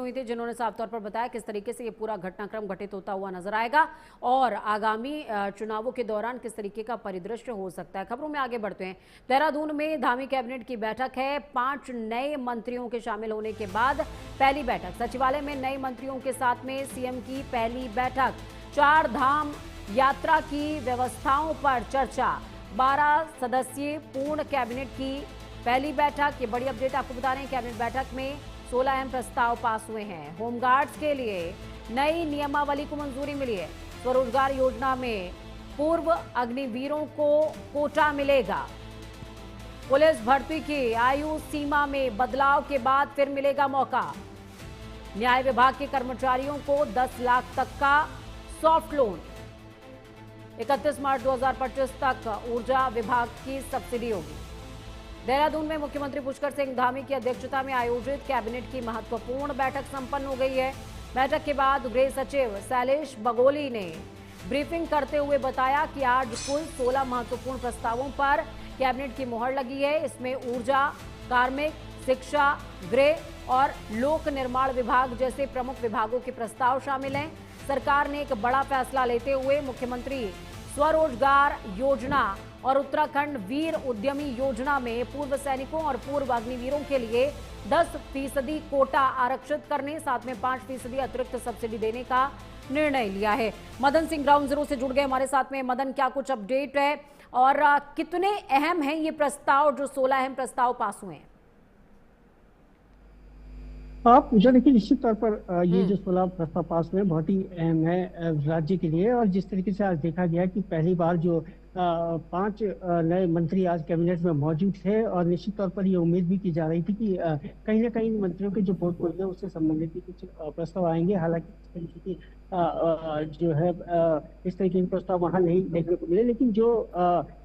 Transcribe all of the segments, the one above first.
हुई थी, जिन्होंने साफ तौर पर बताया किस तरीके से ये पूरा घटनाक्रम घटित होता हुआ नजर आएगा और आगामी चुनावों के दौरान किस तरीके का परिदृश्य हो सकता है। खबरों में आगे बढ़ते हैं। देहरादून में धामी कैबिनेट की बैठक है। 5 नए मंत्रियों के शामिल होने के बाद पहली बैठक। सचिवालय में नए मंत्रियों के साथ में सीएम की पहली बैठक। 4 धाम यात्रा की व्यवस्थाओं पर चर्चा। 12 सदस्यीय पूर्ण कैबिनेट की पहली बैठक। ये बड़ी अपडेट आपको बता रहे हैं। कैबिनेट बैठक में 16 अहम प्रस्ताव पास हुए हैं। होमगार्ड्स के लिए नई नियमावली को मंजूरी मिली है। स्वरोजगार योजना में पूर्व अग्निवीरों को कोटा मिलेगा। पुलिस भर्ती की आयु सीमा में बदलाव के बाद फिर मिलेगा मौका। न्याय विभाग के कर्मचारियों को 10 लाख तक का सॉफ्ट लोन। 31 मार्च 2025 तक ऊर्जा विभाग की सब्सिडी होगी। देहरादून में मुख्यमंत्री पुष्कर सिंह धामी की अध्यक्षता में आयोजित कैबिनेट की महत्वपूर्ण बैठक संपन्न हो गई है। बैठक के बाद गृह सचिव शैलेश बगोली ने ब्रीफिंग करते हुए बताया कि आज कुल 16 महत्वपूर्ण प्रस्तावों पर कैबिनेट की मुहर लगी है। इसमें ऊर्जा, कार्मिक, शिक्षा, गृह और लोक निर्माण विभाग जैसे प्रमुख विभागों के प्रस्ताव शामिल हैं। सरकार ने एक बड़ा फैसला लेते हुए मुख्यमंत्री स्वरोजगार योजना और उत्तराखंड वीर उद्यमी योजना में पूर्व सैनिकों और पूर्व अग्निवीरों के लिए 10% कोटा आरक्षित करने, साथ में 5% अतिरिक्त सब्सिडी देने का निर्णय लिया है। मदन सिंह ग्राउंड जीरो से जुड़ गए हमारे साथ में। मदन, क्या कुछ अपडेट है और कितने अहम हैं ये प्रस्ताव, जो 16 अहम प्रस्ताव पास हुए हैं? आप मुझे देखिए, निश्चित तौर पर ये जो 16 प्रस्ताव पास हुए बहुत ही अहम है राज्य के लिए। और जिस तरीके से आज देखा गया कि पहली बार जो 5 नए मंत्री आज कैबिनेट में मौजूद थे और निश्चित तौर पर ये उम्मीद भी की जा रही थी कि कहीं ना कहीं मंत्रियों के जो पोर्टफोलियो उससे संबंधित भी कुछ प्रस्ताव आएंगे। हालांकि इस तरीके की जो है इस तरीके के प्रस्ताव वहां नहीं देखने को मिले, लेकिन जो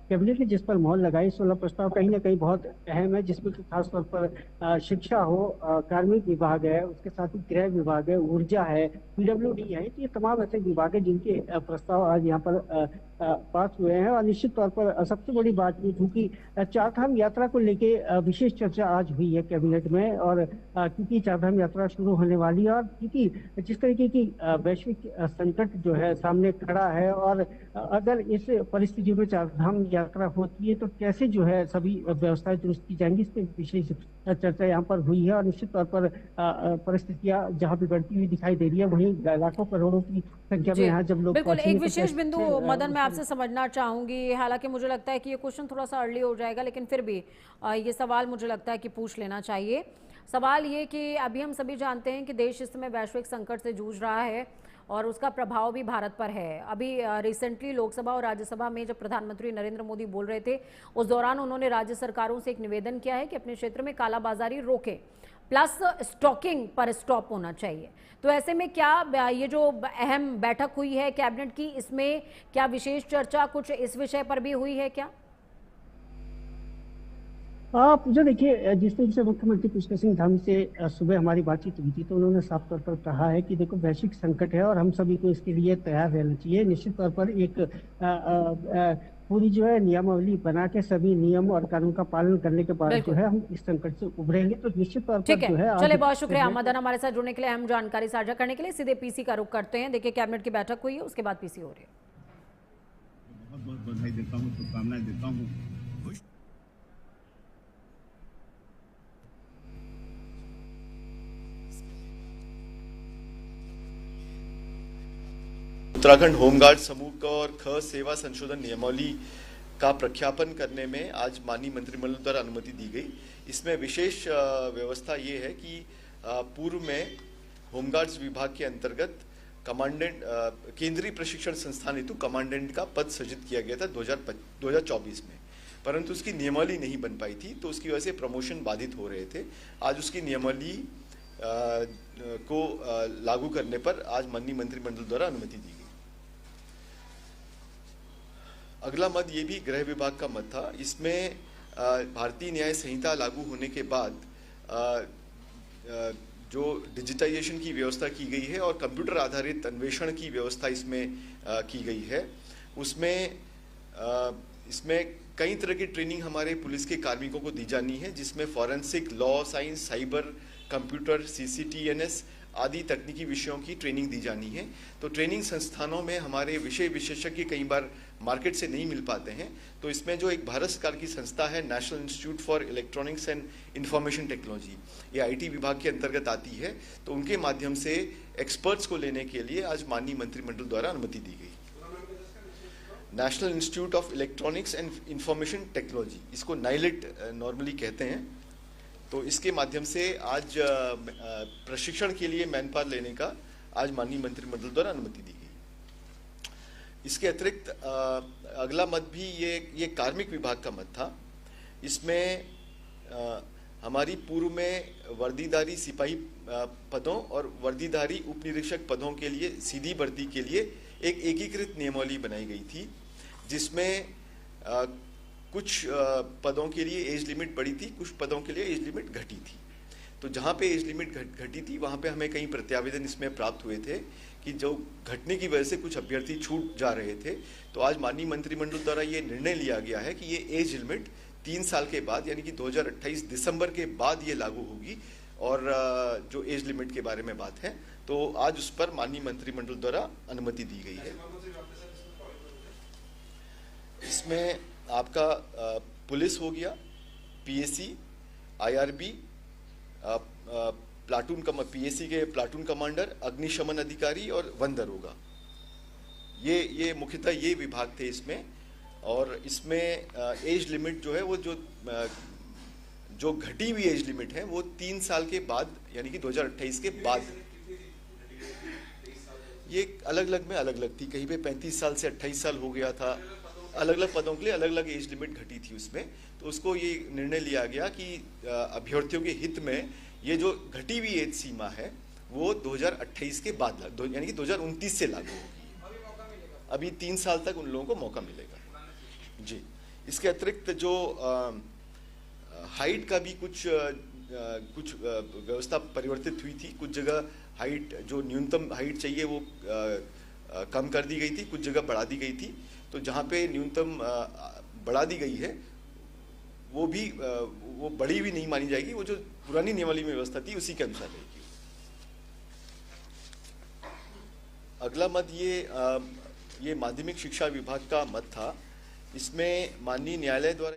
कैबिनेट ने जिस पर मोहर लगाई 16 प्रस्ताव कहीं ना कहीं बहुत अहम है, जिसमें कि खासतौर पर शिक्षा हो, कार्मिक विभाग है, उसके साथ ही गृह विभाग है, ऊर्जा है, पीडब्ल्यूडी है। तो ये तमाम ऐसे विभाग है जिनके प्रस्ताव आज यहाँ पर पास हुए हैं। और निश्चित तौर पर सबसे बड़ी बात ये थी कि 4 धाम यात्रा को लेके विशेष चर्चा आज हुई है कैबिनेट में। और क्योंकि 4 धाम यात्रा शुरू होने वाली है और क्योंकि जिस तरीके की वैश्विक संकट जो है सामने खड़ा है, और अगर इस परिस्थिति में 4 धाम यात्रा होती है तो कैसे जो है सभी व्यवस्थाएं दुरुस्त की जाएंगी, इस पर विशेष चर्चा यहाँ पर हुई है। और निश्चित तौर पर परिस्थितियां जहाँ बिगड़ती हुई दिखाई दे रही है, वहीं लाखों करोड़ों की संख्या में यहाँ जब लोग बिल्कुल एक विशेष बिंदु मदन मैं आपसे समझना चाहूंगी। हालांकि मुझे लगता है कि ये क्वेश्चन थोड़ा सा अर्ली हो जाएगा, लेकिन फिर भी ये सवाल मुझे लगता है कि पूछ लेना चाहिए। सवाल ये कि अभी हम सभी जानते हैं कि देश इस समय वैश्विक संकट से जूझ रहा है और उसका प्रभाव भी भारत पर है। अभी रिसेंटली लोकसभा और राज्यसभा में जब प्रधानमंत्री नरेंद्र मोदी बोल रहे थे, उस दौरान उन्होंने राज्य सरकारों से एक निवेदन किया है कि अपने क्षेत्र में कालाबाजारी रोकें, प्लस स्टॉकिंग पर स्टॉप होना चाहिए। तो ऐसे में क्या ये जो अहम बैठक हुई है कैबिनेट की, इसमें क्या विशेष चर्चा कुछ इस विषय पर भी हुई है क्या? आप जो देखिए, जिस तरीके से मुख्यमंत्री पुष्कर सिंह धामी से सुबह हमारी बातचीत हुई थी तो उन्होंने साफ तौर पर कहा है कि देखो वैश्विक संकट है और हम सभी को इसके लिए तैयार रहना चाहिए। निश्चित तौर पर एक पूरी जो है नियमावली बना के सभी नियम और कानून का पालन करने के बाद जो है हम इस संकट से उभरेंगे। तो निश्चित तौर पर जो है चलिए, बहुत शुक्रिया मदन हमारे साथ जुड़ने के लिए, अहम जानकारी साझा करने के लिए। सीधे पीसी का रुख करते हैं। देखिए कैबिनेट की बैठक हुई है, उसके बाद पीसी हो रही है। बहुत बहुत बधाई देता हूँ, शुभकामनाएं देता हूँ। उत्तराखंड होमगार्ड समूह को और ख सेवा संशोधन नियमावली का प्रख्यापन करने में आज माननीय मंत्रिमंडल द्वारा अनुमति दी गई। इसमें विशेष व्यवस्था ये है कि पूर्व में होमगार्ड्स विभाग के अंतर्गत कमांडेंट केंद्रीय प्रशिक्षण संस्थान हेतु कमांडेंट का पद सृजित किया गया था 2024 में, परंतु उसकी नियमावली नहीं बन पाई थी, तो उसकी वजह से प्रमोशन बाधित हो रहे थे। आज उसकी नियमावली को लागू करने पर आज माननीय मंत्रिमंडल द्वारा अनुमति दी गई। अगला मत ये भी गृह विभाग का मत था। इसमें भारतीय न्याय संहिता लागू होने के बाद जो डिजिटाइजेशन की व्यवस्था की गई है और कंप्यूटर आधारित अन्वेषण की व्यवस्था इसमें की गई है, उसमें इसमें कई तरह की ट्रेनिंग हमारे पुलिस के कार्मिकों को दी जानी है, जिसमें forensic, law science, cyber, computer, CCTNS आदि तकनीकी विषयों की ट्रेनिंग दी जानी है। तो ट्रेनिंग संस्थानों में हमारे विषय विशेषज्ञ कई बार मार्केट से नहीं मिल पाते हैं, तो इसमें जो एक भारत सरकार की संस्था है national institute for electronics and information technology, ये आईटी विभाग के अंतर्गत आती है, तो उनके माध्यम से एक्सपर्ट्स को लेने के लिए आज माननीय मंत्रिमंडल द्वारा अनुमति दी गई। National institute of electronics and information technology, इसको नाइलेट नॉर्मली कहते हैं। तो इसके माध्यम से आज प्रशिक्षण के लिए मैन पावर लेने का आज माननीय मंत्रिमंडल द्वारा अनुमति दी गई। इसके अतिरिक्त अगला मत भी ये कार्मिक विभाग का मत था। इसमें हमारी पूर्व में वर्दीधारी सिपाही पदों और वर्दीधारी उप निरीक्षक पदों के लिए सीधी भर्ती के लिए एक एकीकृत नियमावली बनाई गई थी, जिसमें कुछ पदों के लिए एज लिमिट बढ़ी थी, कुछ पदों के लिए एज लिमिट घटी थी। तो जहाँ पे एज लिमिट घटी थी वहाँ पे हमें कई प्रत्यावेदन इसमें प्राप्त हुए थे कि जो घटने की वजह से कुछ अभ्यर्थी छूट जा रहे थे। तो आज माननीय मंत्रिमंडल द्वारा ये निर्णय लिया गया है कि ये एज लिमिट 3 साल के बाद यानी कि 2028 दिसंबर के बाद ये लागू होगी। और जो एज लिमिट के बारे में बात है तो आज उस पर माननीय मंत्रिमंडल द्वारा अनुमति दी गई है। इसमें आपका पुलिस हो गया, पीएसी, आईआरबी, पीएसी के प्लाटून कमांडर, अग्निशमन अधिकारी और वन दरोगा, ये मुख्यतः ये विभाग थे इसमें। और इसमें एज लिमिट जो है वो जो घटी हुई एज लिमिट है वो 3 साल के बाद यानी कि 2028 के बाद, ये अलग अलग में अलग अलग थी, कहीं पे 35 साल से 28 साल हो गया था। अलग अलग पदों के लिए अलग अलग एज लिमिट घटी थी उसमें। तो उसको ये निर्णय लिया गया कि अभ्यर्थियों के हित में ये जो घटी हुई एज सीमा है वो 2028 के बाद यानी कि 2029 से लागू होगी। अभी 3 साल तक उन लोगों को मौका मिलेगा जी। इसके अतिरिक्त जो हाइट का भी कुछ व्यवस्था परिवर्तित हुई थी। कुछ जगह हाइट जो न्यूनतम हाइट चाहिए वो कम कर दी गई थी, कुछ जगह बढ़ा दी गई थी। तो जहाँ पे न्यूनतम बढ़ा दी गई है वो बढ़ी हुई नहीं मानी जाएगी, वो जो पुरानी नियमावली में व्यवस्था थी उसी के अनुसार रहेगी। अगला मत ये माध्यमिक शिक्षा विभाग का मत था। इसमें माननीय न्यायालय द्वारा